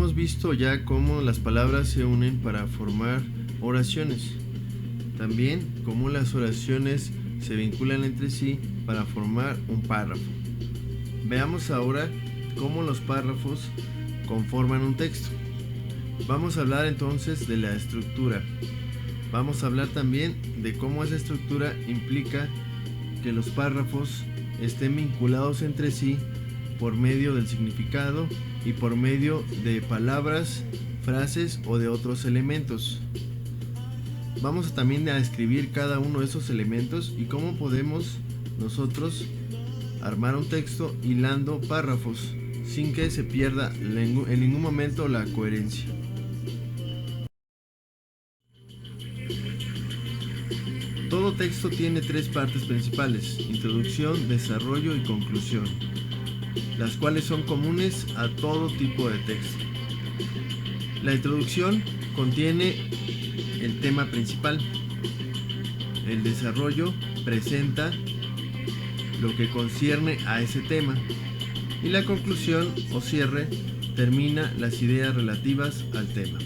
Hemos visto ya cómo las palabras se unen para formar oraciones. También cómo las oraciones se vinculan entre sí para formar un párrafo. Veamos ahora cómo los párrafos conforman un texto. Vamos a hablar entonces de la estructura. Vamos a hablar también de cómo esa estructura implica que los párrafos estén vinculados entre sí por medio del significado y por medio de palabras, frases o de otros elementos. Vamos también a describir cada uno de esos elementos y cómo podemos nosotros armar un texto hilando párrafos sin que se pierda en ningún momento la coherencia. Todo texto tiene tres partes principales: introducción, desarrollo y conclusión, las cuales son comunes a todo tipo de texto. La introducción contiene el tema principal. El desarrollo presenta lo que concierne a ese tema. Y la conclusión o cierre termina las ideas relativas al tema.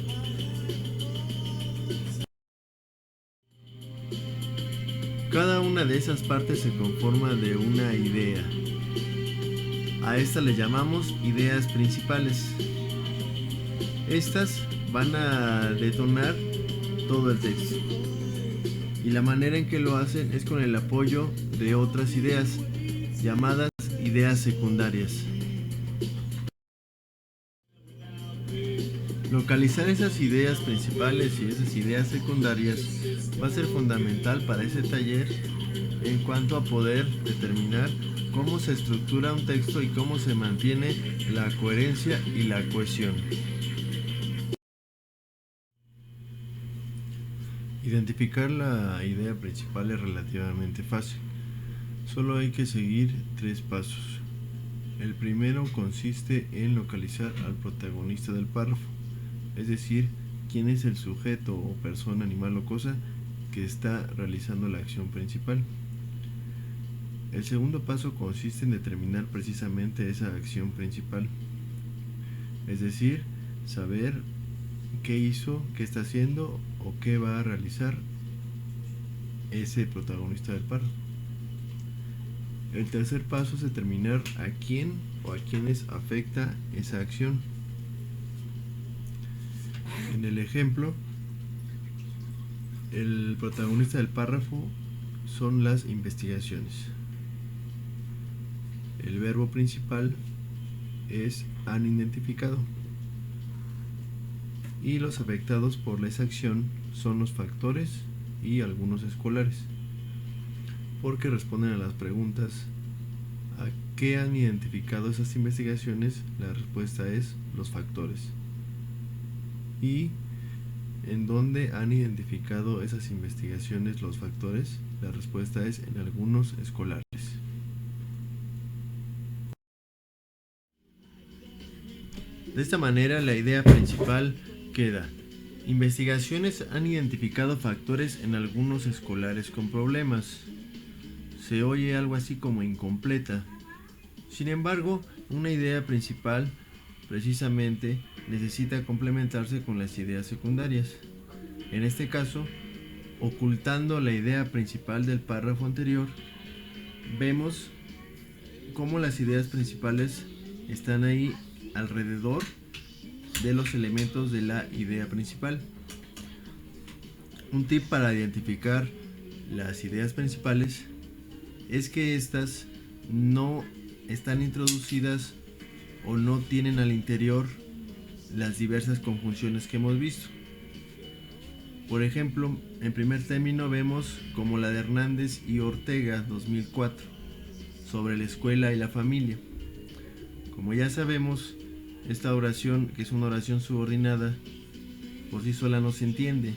Cada una de esas partes se conforma de una idea. A esta le llamamos ideas principales. Estas van a detonar todo el texto. Y la manera en que lo hacen es con el apoyo de otras ideas, llamadas ideas secundarias. Localizar esas ideas principales y esas ideas secundarias va a ser fundamental para ese taller en cuanto a poder determinar cómo se estructura un texto y cómo se mantiene la coherencia y la cohesión. Identificar la idea principal es relativamente fácil. Solo hay que seguir 3 pasos. El primero consiste en localizar al protagonista del párrafo, es decir, quién es el sujeto o persona, animal o cosa que está realizando la acción principal. El segundo paso consiste en determinar precisamente esa acción principal, es decir, saber qué hizo, qué está haciendo o qué va a realizar ese protagonista del párrafo. El tercer paso es determinar a quién o a quiénes afecta esa acción. En el ejemplo, el protagonista del párrafo son las investigaciones. El verbo principal es han identificado y los afectados por esa acción son los factores y algunos escolares, porque responden a las preguntas: ¿a qué han identificado esas investigaciones? La respuesta es los factores. ¿Y en dónde han identificado esas investigaciones los factores? La respuesta es en algunos escolares. De esta manera, la idea principal queda: investigaciones han identificado factores en algunos escolares con problemas. Se oye algo así como incompleta. Sin embargo, una idea principal precisamente necesita complementarse con las ideas secundarias. En este caso, ocultando la idea principal del párrafo anterior, vemos cómo las ideas principales están ahí alrededor de los elementos de la idea principal. Un tip para identificar las ideas principales es que estas no están introducidas o no tienen al interior las diversas conjunciones que hemos visto. Por ejemplo, en primer término vemos como la de Hernández y Ortega 2004 sobre la escuela y la familia. Como ya sabemos, esta oración, que es una oración subordinada, por sí sola no se entiende.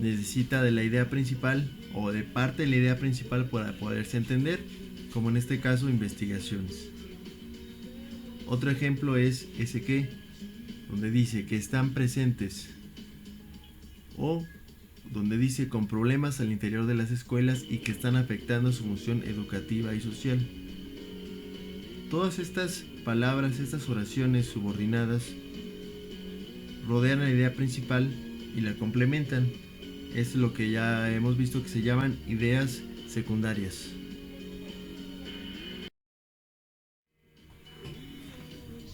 Necesita de la idea principal o de parte de la idea principal para poderse entender, como en este caso investigaciones. Otro ejemplo es ese que, donde dice que están presentes, o donde dice con problemas al interior de las escuelas y que están afectando su función educativa y social. Todas estas palabras, estas oraciones subordinadas, rodean la idea principal y la complementan. Es lo que ya hemos visto que se llaman ideas secundarias.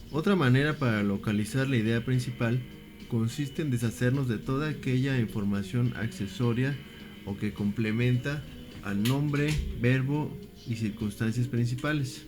Otra manera para localizar la idea principal consiste en deshacernos de toda aquella información accesoria o que complementa al nombre, verbo y circunstancias principales.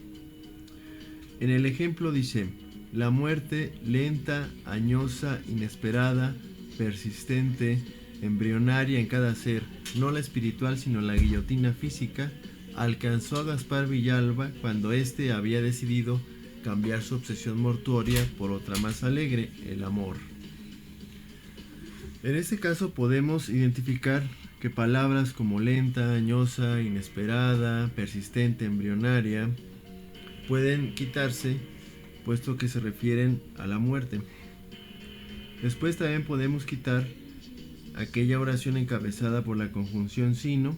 En el ejemplo dice: la muerte lenta, añosa, inesperada, persistente, embrionaria en cada ser, no la espiritual sino la guillotina física, alcanzó a Gaspar Villalba cuando éste había decidido cambiar su obsesión mortuoria por otra más alegre, el amor. En este caso podemos identificar que palabras como lenta, añosa, inesperada, persistente, embrionaria pueden quitarse, puesto que se refieren a la muerte. Después también podemos quitar aquella oración encabezada por la conjunción sino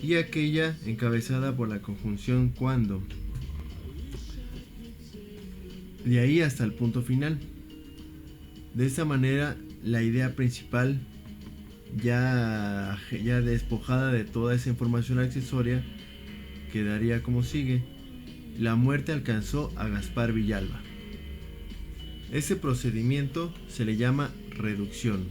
y aquella encabezada por la conjunción cuando. De ahí hasta el punto final. De esta manera, la idea principal, ya despojada de toda esa información accesoria, quedaría como sigue: la muerte alcanzó a Gaspar Villalba. Ese procedimiento se le llama reducción.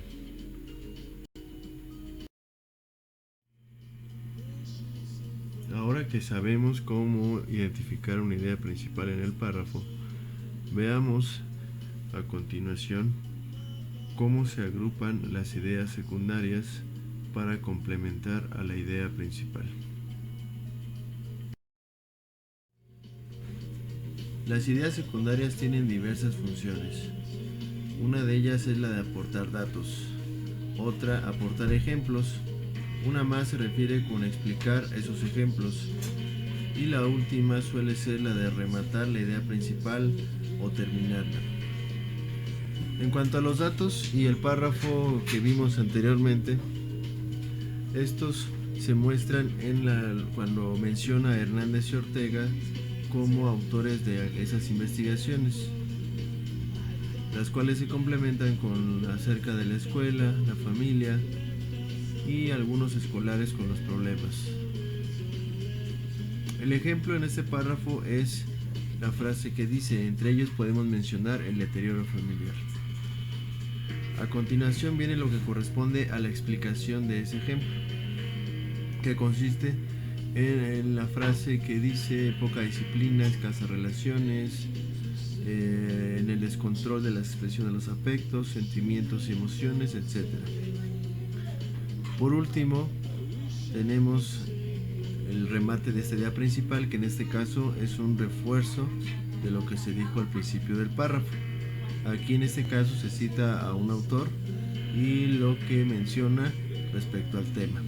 Ahora que sabemos cómo identificar una idea principal en el párrafo, veamos a continuación cómo se agrupan las ideas secundarias para complementar a la idea principal. Las ideas secundarias tienen diversas funciones. Una de ellas es la de aportar datos, otra aportar ejemplos, una más se refiere con explicar esos ejemplos y la última suele ser la de rematar la idea principal o terminarla. En cuanto a los datos y el párrafo que vimos anteriormente, estos se muestran cuando menciona a Hernández y Ortega como autores de esas investigaciones, las cuales se complementan con acerca de la escuela, la familia y algunos escolares con los problemas. El ejemplo en este párrafo es la frase que dice: entre ellos podemos mencionar el deterioro familiar. A continuación viene lo que corresponde a la explicación de ese ejemplo, que consiste en la frase que dice: poca disciplina, escasas relaciones, en el descontrol de la expresión de los afectos, sentimientos y emociones, etc. Por último, tenemos el remate de esta idea principal, que en este caso es un refuerzo de lo que se dijo al principio del párrafo. Aquí en este caso se cita a un autor y lo que menciona respecto al tema.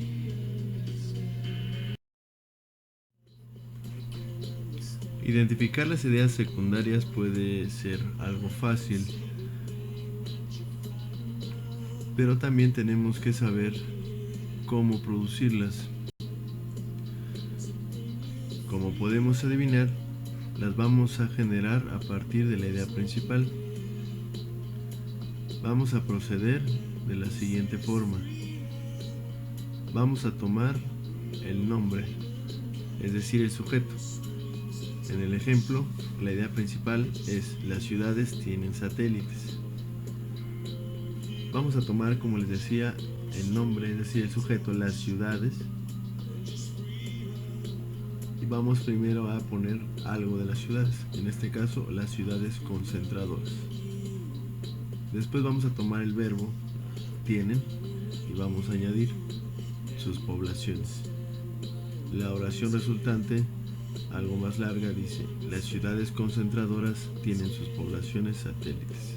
Identificar las ideas secundarias puede ser algo fácil, pero también tenemos que saber cómo producirlas. Como podemos adivinar, las vamos a generar a partir de la idea principal. Vamos a proceder de la siguiente forma. Vamos a tomar el nombre, es decir, el sujeto. En el ejemplo, la idea principal es: las ciudades tienen satélites. Vamos a tomar, como les decía, el nombre, es decir, el sujeto, las ciudades. Y vamos primero a poner algo de las ciudades, en este caso, las ciudades concentradoras. Después vamos a tomar el verbo tienen y vamos a añadir sus poblaciones. La oración resultante, algo más larga, dice: las ciudades concentradoras tienen sus poblaciones satélites.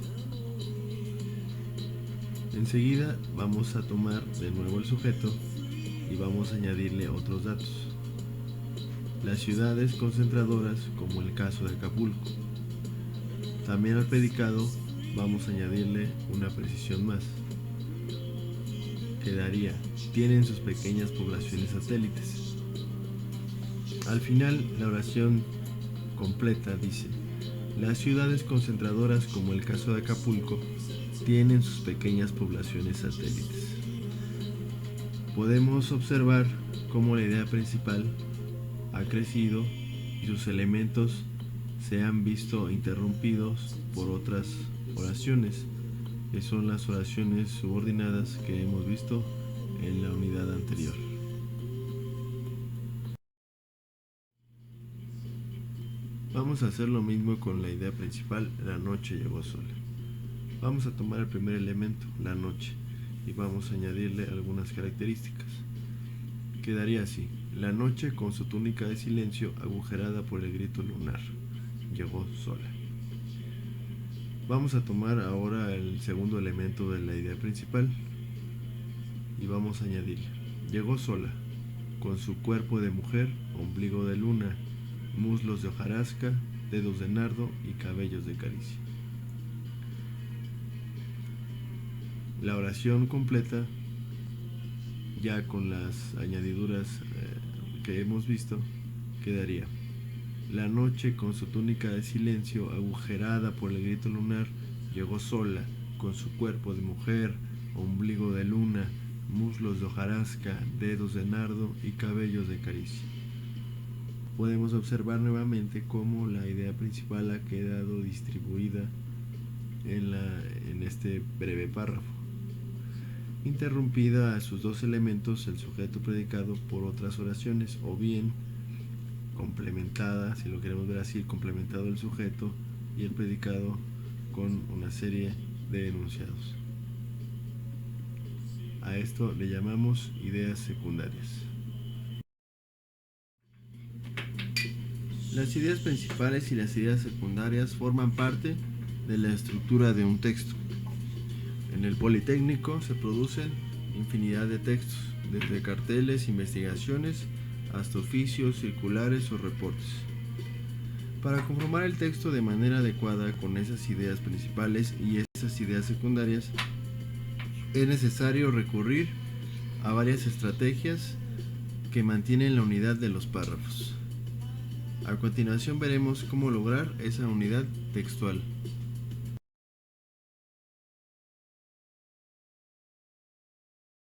Enseguida vamos a tomar de nuevo el sujeto y vamos a añadirle otros datos. Las ciudades concentradoras, como el caso de Acapulco. También al predicado vamos a añadirle una precisión más. Quedaría: tienen sus pequeñas poblaciones satélites. Al final, la oración completa dice: las ciudades concentradoras, como el caso de Acapulco, tienen sus pequeñas poblaciones satélites. Podemos observar cómo la idea principal ha crecido y sus elementos se han visto interrumpidos por otras oraciones, que son las oraciones subordinadas que hemos visto en la unidad anterior. Vamos a hacer lo mismo con la idea principal: la noche llegó sola. Vamos a tomar el primer elemento, la noche, y vamos a añadirle algunas características. Quedaría así: la noche, con su túnica de silencio agujerada por el grito lunar, llegó sola. Vamos a tomar ahora el segundo elemento de la idea principal y vamos a añadirle: llegó sola, con su cuerpo de mujer, ombligo de luna, muslos de hojarasca, dedos de nardo y cabellos de caricia. La oración completa, ya con las añadiduras que hemos visto, quedaría: la noche, con su túnica de silencio agujerada por el grito lunar, llegó sola, con su cuerpo de mujer, ombligo de luna, muslos de hojarasca, dedos de nardo y cabellos de caricia. Podemos observar nuevamente cómo la idea principal ha quedado distribuida en este breve párrafo, interrumpida a sus dos elementos, el sujeto predicado, por otras oraciones, o bien complementada, si lo queremos ver así, complementado el sujeto y el predicado con una serie de enunciados. A esto le llamamos ideas secundarias. Las ideas principales y las ideas secundarias forman parte de la estructura de un texto. En el Politécnico se producen infinidad de textos, desde carteles, investigaciones, hasta oficios, circulares o reportes. Para conformar el texto de manera adecuada con esas ideas principales y esas ideas secundarias, es necesario recurrir a varias estrategias que mantienen la unidad de los párrafos. A continuación veremos cómo lograr esa unidad textual.